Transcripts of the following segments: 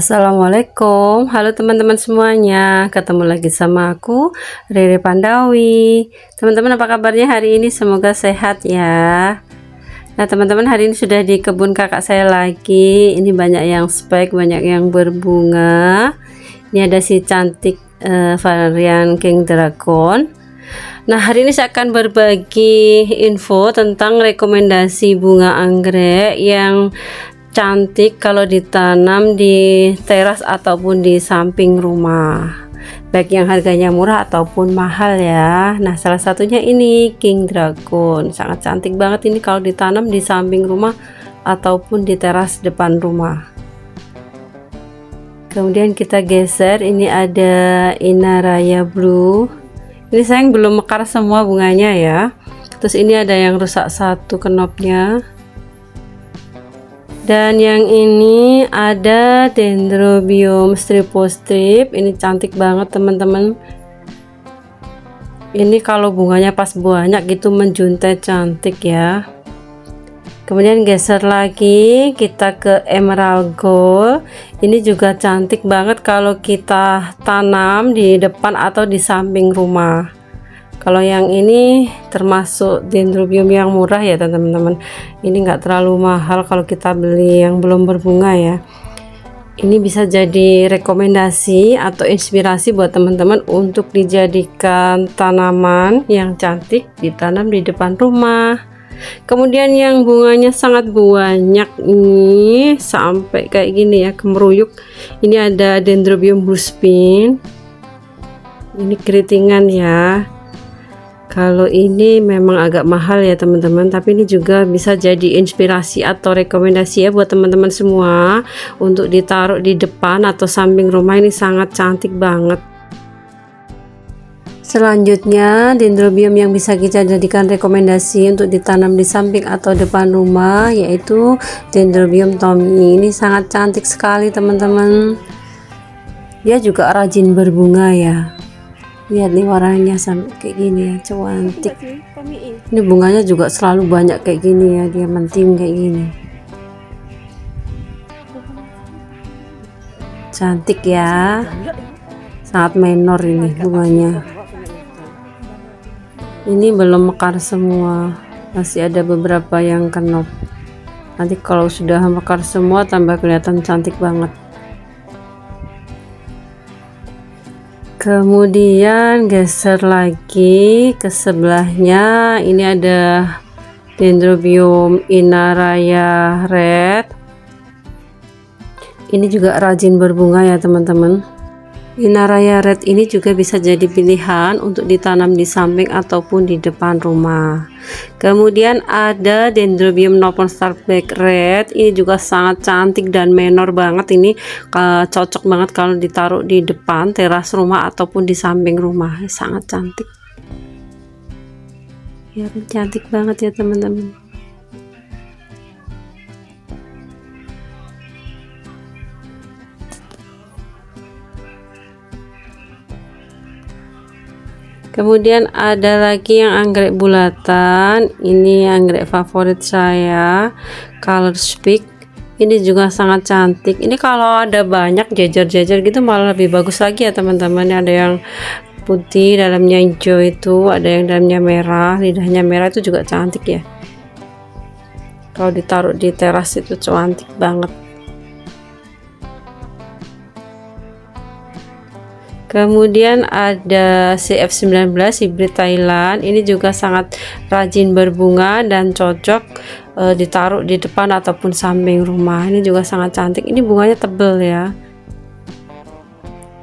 Assalamualaikum, halo teman-teman semuanya, ketemu lagi sama aku Rere Pandawi. Teman-teman apa kabarnya hari ini? Semoga sehat ya. Nah teman-teman, hari ini sudah di kebun kakak saya lagi. Ini banyak yang spek, banyak yang berbunga. Ini ada si cantik varian King Dragon. Nah hari ini saya akan berbagi info tentang rekomendasi bunga anggrek yang cantik kalau ditanam di teras ataupun di samping rumah, baik yang harganya murah ataupun mahal ya. Nah salah satunya ini King Dragon, sangat cantik banget ini kalau ditanam di samping rumah ataupun di teras depan rumah. Kemudian kita geser, ini ada Inaraya Blue, ini sayang belum mekar semua bunganya ya. Terus ini ada yang rusak satu kenopnya. Dan yang ini ada Dendrobium Stripostrip, ini cantik banget teman-teman. Ini kalau bunganya pas banyak gitu menjuntai, cantik ya. Kemudian geser lagi kita ke Emerald Gold, ini juga cantik banget kalau kita tanam di depan atau di samping rumah. Kalau yang ini termasuk dendrobium yang murah ya teman-teman, ini enggak terlalu mahal kalau kita beli yang belum berbunga ya. Ini bisa jadi rekomendasi atau inspirasi buat teman-teman untuk dijadikan tanaman yang cantik ditanam di depan rumah. Kemudian yang bunganya sangat banyak ini sampai kayak gini ya, kemeruyuk. Ini ada Dendrobium Bluespin, ini keritingan ya. Kalau ini memang agak mahal ya teman-teman, tapi ini juga bisa jadi inspirasi atau rekomendasi ya buat teman-teman semua untuk ditaruh di depan atau samping rumah. Ini sangat cantik banget. Selanjutnya dendrobium yang bisa kita jadikan rekomendasi untuk ditanam di samping atau depan rumah yaitu Dendrobium Tommy. Ini sangat cantik sekali teman-teman, dia juga rajin berbunga ya. Lihat nih warnanya sampai kayak gini ya, cantik. Ini bunganya juga selalu banyak kayak gini ya, dia menting kayak gini, cantik ya, sangat menor ini bunganya. Ini belum mekar semua, masih ada beberapa yang kenop. Nanti kalau sudah mekar semua tambah kelihatan cantik banget. Kemudian geser lagi ke sebelahnya, ini ada Dendrobium Inaraya Red, ini juga rajin berbunga ya teman-teman. Inaraya Red ini juga bisa jadi pilihan untuk ditanam di samping ataupun di depan rumah. Kemudian ada Dendrobium Nopon Starback Red, ini juga sangat cantik dan menor banget. Ini cocok banget kalau ditaruh di depan teras rumah ataupun di samping rumah, sangat cantik ya, cantik banget ya teman-teman. Kemudian ada lagi yang anggrek bulatan, ini anggrek favorit saya, Color Speak. Ini juga sangat cantik. Ini kalau ada banyak jejer-jejer gitu malah lebih bagus lagi ya teman-teman. Ada yang putih dalamnya hijau, itu ada yang dalamnya merah, lidahnya merah, itu juga cantik ya. Kalau ditaruh di teras itu cantik banget. Kemudian ada CF19 hibrid Thailand, ini juga sangat rajin berbunga dan cocok ditaruh di depan ataupun samping rumah. Ini juga sangat cantik, ini bunganya tebel ya,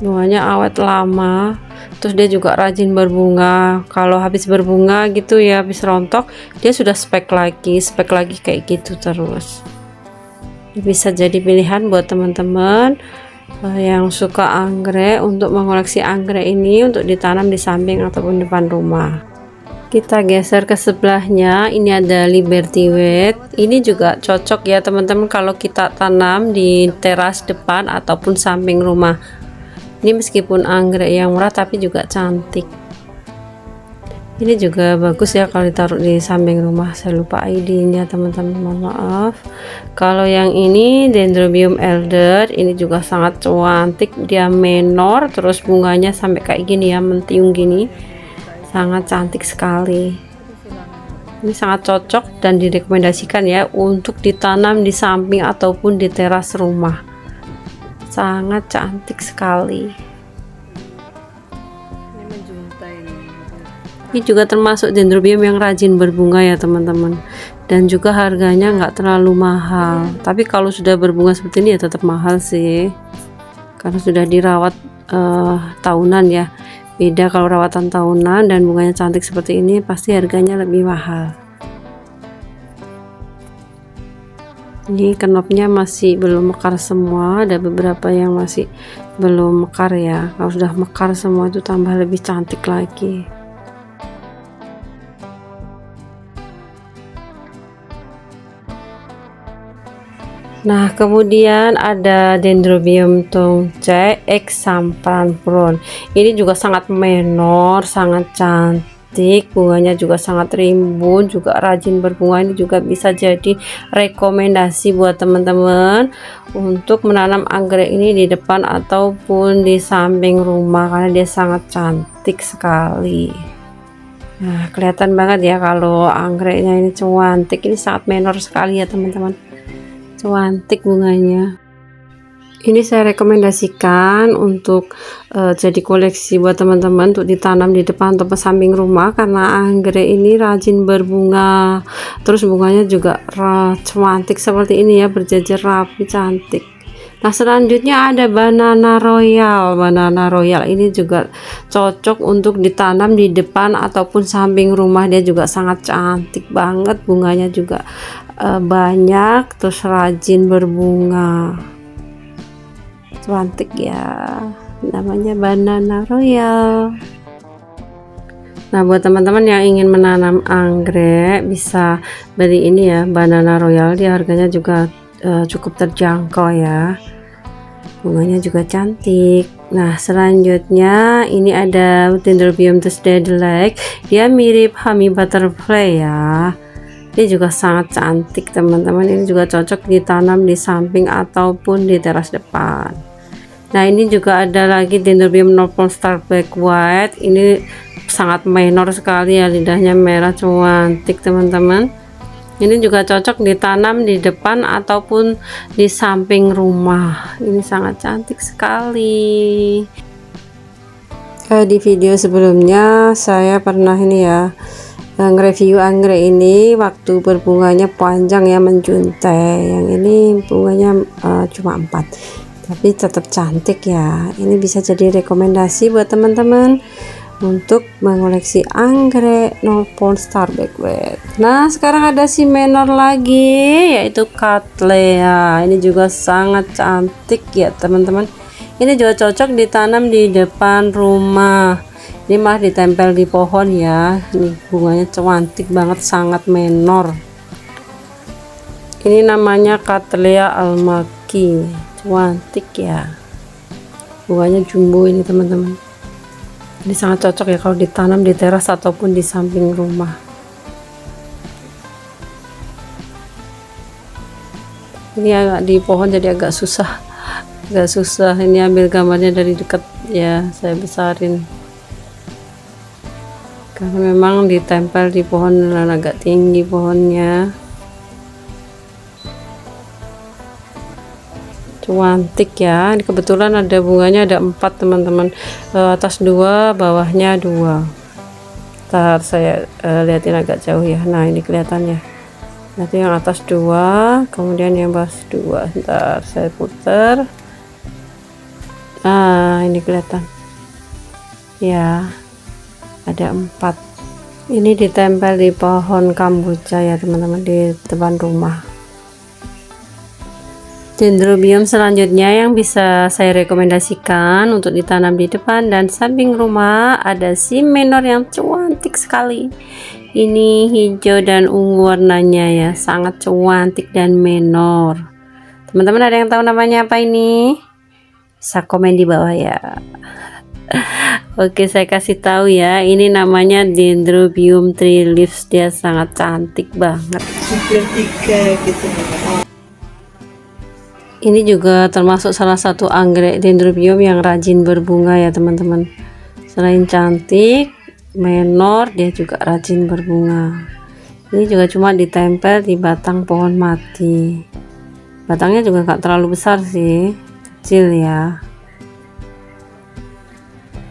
bunganya awet lama, terus dia juga rajin berbunga. Kalau habis berbunga gitu ya, habis rontok, dia sudah spek lagi kayak gitu terus. Ini bisa jadi pilihan buat teman-teman yang suka anggrek untuk mengoleksi anggrek ini untuk ditanam di samping ataupun depan rumah. Kita geser ke sebelahnya, ini ada Liberty White, ini juga cocok ya teman-teman kalau kita tanam di teras depan ataupun samping rumah. Ini meskipun anggrek yang murah tapi juga cantik. Ini juga bagus ya kalau ditaruh di samping rumah. Saya lupa ID-nya teman-teman, mohon maaf. Kalau yang ini Dendrobium elder, ini juga sangat cantik, dia menor, terus bunganya sampai kayak gini ya, mentiung gini, sangat cantik sekali. Ini sangat cocok dan direkomendasikan ya untuk ditanam di samping ataupun di teras rumah. Sangat cantik sekali. Ini juga termasuk dendrobium yang rajin berbunga ya teman-teman, dan juga harganya nggak terlalu mahal. Tapi kalau sudah berbunga seperti ini ya tetap mahal sih, karena sudah dirawat tahunan ya. Beda kalau rawatan tahunan dan bunganya cantik seperti ini, pasti harganya lebih mahal. Ini kenopnya masih belum mekar semua, ada beberapa yang masih belum mekar ya. Kalau sudah mekar semua itu tambah lebih cantik lagi. Nah, kemudian ada Dendrobium tongce X Sampranpron. Ini juga sangat menor, sangat cantik, bunganya juga sangat rimbun, juga rajin berbunga. Ini juga bisa jadi rekomendasi buat teman-teman untuk menanam anggrek ini di depan ataupun di samping rumah, karena dia sangat cantik sekali. Nah, kelihatan banget ya kalau anggreknya ini cantik, ini sangat menor sekali ya teman-teman. Cantik bunganya. Ini saya rekomendasikan untuk jadi koleksi buat teman-teman untuk ditanam di depan atau samping rumah, karena anggrek ini rajin berbunga, terus bunganya juga cantik seperti ini ya, berjejer rapi cantik. Nah, selanjutnya ada banana royal. Banana royal ini juga cocok untuk ditanam di depan ataupun samping rumah, dia juga sangat cantik banget, bunganya juga banyak, terus rajin berbunga, cantik ya, namanya banana royal. Nah, buat teman-teman yang ingin menanam anggrek bisa beli ini ya, banana royal, dia harganya juga cukup terjangkau ya, bunganya juga cantik. Nah, selanjutnya ini ada Dendrobium Tusdalek, dia mirip honey butterfly ya. Ini juga sangat cantik teman-teman, ini juga cocok ditanam di samping ataupun di teras depan. Nah, ini juga ada lagi Dendrobium Northern Star Black White, ini sangat minor sekali ya, lidahnya merah cantik teman-teman. Ini juga cocok ditanam di depan ataupun di samping rumah, ini sangat cantik sekali. Di video sebelumnya saya pernah ini ya, nge-review anggrek ini waktu berbunganya panjang ya, menjuntai. Yang ini bunganya cuma 4, tapi tetap cantik ya. Ini bisa jadi rekomendasi buat teman-teman untuk mengoleksi anggrek Northern Star Black White. Nah, sekarang ada si menor lagi, yaitu Cattleya. Ini juga sangat cantik ya teman-teman. Ini juga cocok ditanam di depan rumah. Ini mah ditempel di pohon ya. Ini bunganya cantik banget, sangat menor. Ini namanya Cattleya almaki, cantik ya, bunganya jumbo ini teman-teman. Ini sangat cocok ya kalau ditanam di teras ataupun di samping rumah. Ini agak di pohon jadi agak susah, ini ambil gambarnya dari dekat ya, saya besarin karena memang ditempel di pohon dan agak tinggi pohonnya. Cantik ya, ini kebetulan ada bunganya ada 4 teman-teman, atas 2 bawahnya 2. Ntar saya liatin agak jauh ya. Nah, ini kelihatannya, nanti yang atas 2 kemudian yang bawah 2. Ntar saya putar. Nah, ini kelihatan ya, ada 4. Ini ditempel di pohon kamboja ya teman-teman, di depan rumah. Dendrobium selanjutnya yang bisa saya rekomendasikan untuk ditanam di depan dan samping rumah ada si menor yang cantik sekali. Ini hijau dan ungu warnanya ya, sangat cantik dan menor. Teman-teman ada yang tahu namanya apa ini? Bisa komen di bawah ya. Oke, saya kasih tahu ya, ini namanya Dendrobium Three Leaves, dia sangat cantik banget. Gitu. Ini juga termasuk salah satu anggrek Dendrobium yang rajin berbunga ya teman-teman. Selain cantik, menor, dia juga rajin berbunga. Ini juga cuma ditempel di batang pohon mati. Batangnya juga gak terlalu besar sih, kecil ya.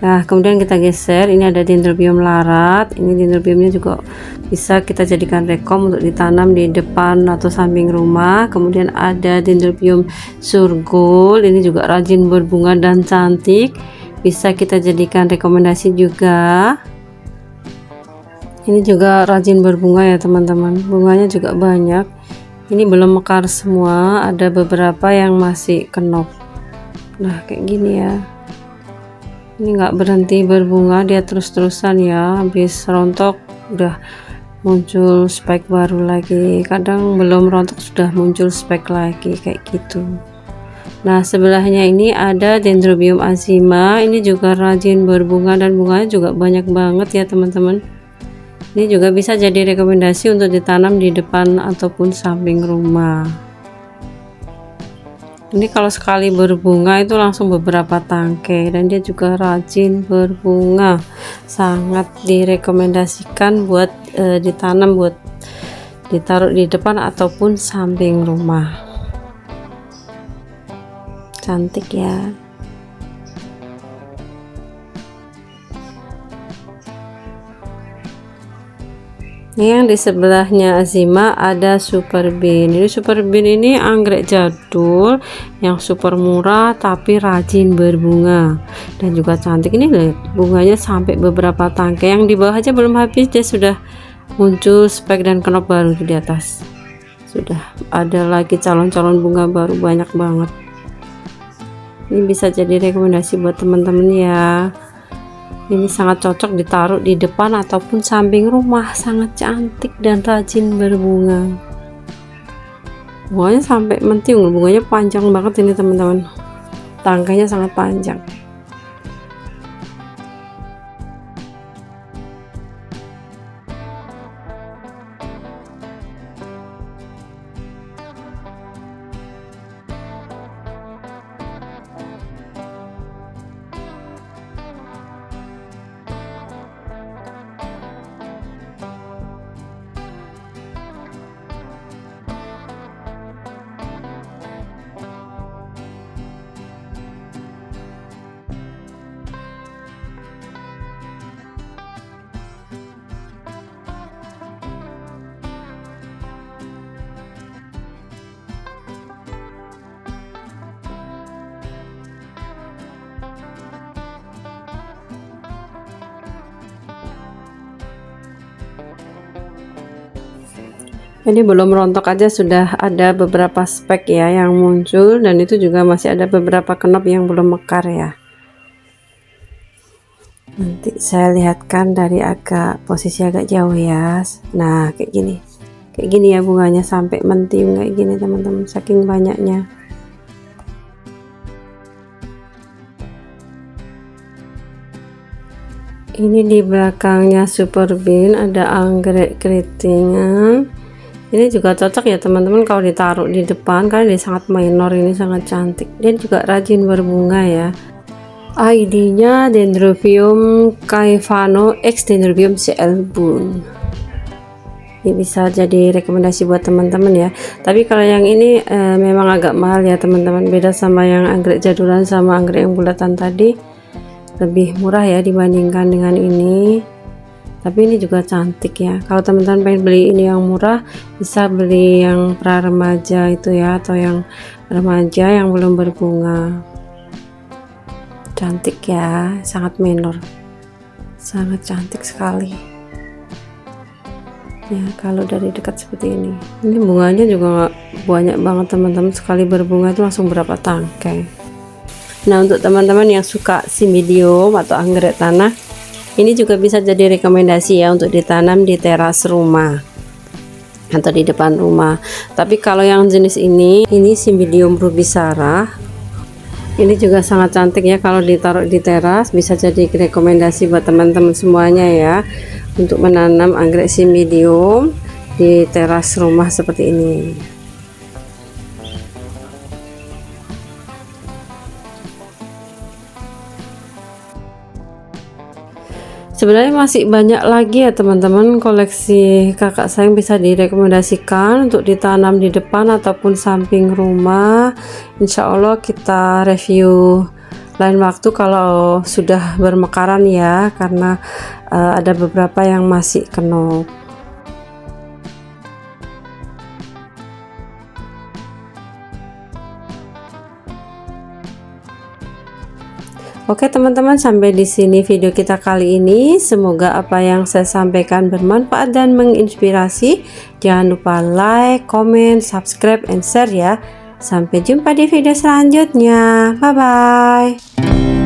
Nah, kemudian kita geser, ini ada Dendrobium larat. Ini Dendrobiumnya juga bisa kita jadikan rekom untuk ditanam di depan atau samping rumah. Kemudian ada Dendrobium surgul, ini juga rajin berbunga dan cantik, bisa kita jadikan rekomendasi juga. Ini juga rajin berbunga ya teman-teman, bunganya juga banyak. Ini belum mekar semua, ada beberapa yang masih kenop. Nah, kayak gini ya. Ini nggak berhenti berbunga, dia terus-terusan ya, habis rontok udah muncul spike baru lagi, kadang belum rontok sudah muncul spike lagi kayak gitu. Nah, sebelahnya ini ada Dendrobium azima, ini juga rajin berbunga dan bunganya juga banyak banget ya teman-teman. Ini juga bisa jadi rekomendasi untuk ditanam di depan ataupun samping rumah. Ini kalau sekali berbunga itu langsung beberapa tangkai, dan dia juga rajin berbunga, sangat direkomendasikan buat ditanam, buat ditaruh di depan ataupun samping rumah. Cantik ya. Ini yang di sebelahnya azima ada super bean. Ini super bean ini anggrek jadul yang super murah tapi rajin berbunga dan juga cantik. Ini lihat bunganya sampai beberapa tangkai, yang di bawah aja belum habis dia sudah muncul spek dan kenop baru di atas. Sudah ada lagi calon-calon bunga baru, banyak banget. Ini bisa jadi rekomendasi buat teman-teman ya. Ini sangat cocok ditaruh di depan ataupun samping rumah, sangat cantik dan rajin berbunga. Bunganya sampai mentiung, bunganya panjang banget ini teman-teman, tangkainya sangat panjang. Ini belum rontok aja sudah ada beberapa spek ya yang muncul, dan itu juga masih ada beberapa kenop yang belum mekar ya. Nanti saya lihatkan dari posisi agak jauh ya. Nah, kayak gini ya bunganya, sampai mentiung kayak gini teman-teman, saking banyaknya. Ini di belakangnya super bean ada anggrek keritingan. Ini juga cocok ya teman-teman kalau ditaruh di depan karena dia sangat minor, ini sangat cantik dan juga rajin berbunga ya. ID-nya Dendrobium caivano x Dendrobium CL Bun. Ini bisa jadi rekomendasi buat teman-teman ya. Tapi kalau yang ini memang agak mahal ya teman-teman, beda sama yang anggrek jadulan sama anggrek yang bulatan tadi, lebih murah ya dibandingkan dengan ini. Tapi ini juga cantik ya. Kalau teman-teman pengen beli ini yang murah, bisa beli yang pra remaja itu ya, atau yang remaja yang belum berbunga. Cantik ya, sangat menor, sangat cantik sekali ya kalau dari dekat seperti ini. Ini bunganya juga banyak banget teman-teman, sekali berbunga itu langsung berapa tangkai. Nah, untuk teman-teman yang suka Cymbidium atau anggrek tanah, ini juga bisa jadi rekomendasi ya untuk ditanam di teras rumah atau di depan rumah. Tapi kalau yang jenis ini Cymbidium rubisara, Ini juga sangat cantik ya kalau ditaruh di teras, bisa jadi rekomendasi buat teman-teman semuanya ya untuk menanam anggrek Cymbidium di teras rumah seperti ini. Sebenarnya masih banyak lagi ya teman-teman koleksi kakak saya yang bisa direkomendasikan untuk ditanam di depan ataupun samping rumah. Insya Allah kita review lain waktu kalau sudah bermekaran ya, karena ada beberapa yang masih kenop. Oke teman-teman, sampai di sini video kita kali ini. Semoga apa yang saya sampaikan bermanfaat dan menginspirasi. Jangan lupa like, comment, subscribe, and share ya. Sampai jumpa di video selanjutnya. Bye bye.